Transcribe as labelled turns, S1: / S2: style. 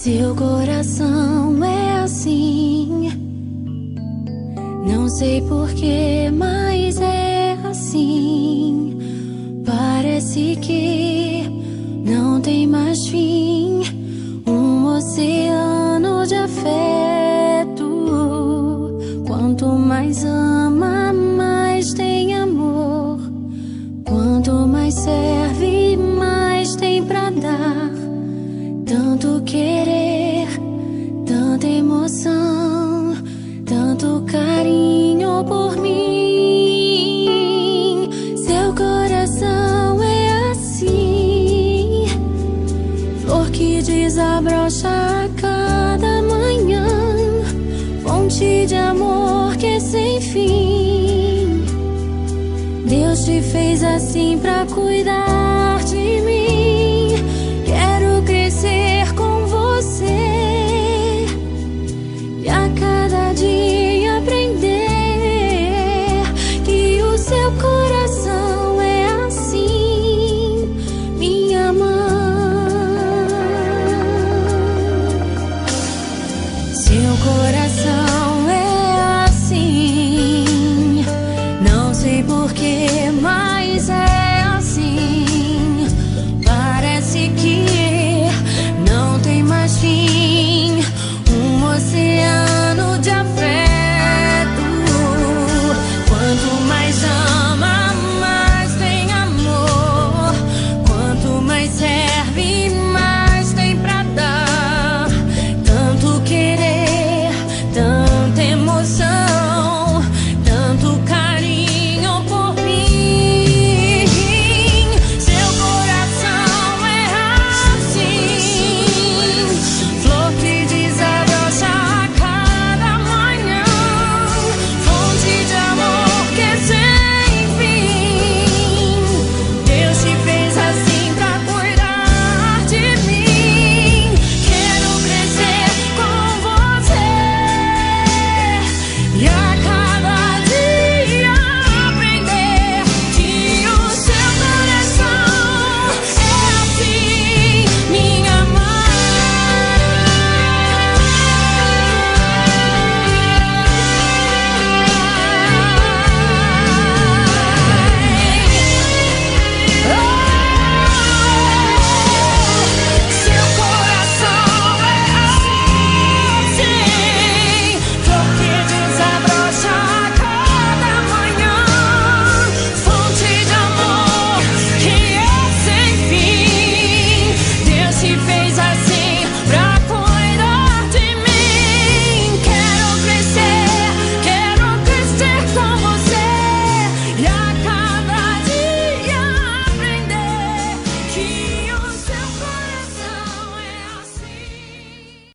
S1: Seu coração é assim, não sei porquê, mas é assim. Parece que não tem mais fim, um oceano de afeto. Quanto mais ama, mais tem amor. Quanto mais serve, mais tem pra dar. Tanto querer, tanta emoção, tanto carinho por mim. Seu coração é assim, flor que desabrocha a cada manhã, fonte de amor que é sem fim. Deus te fez assim pra cuidar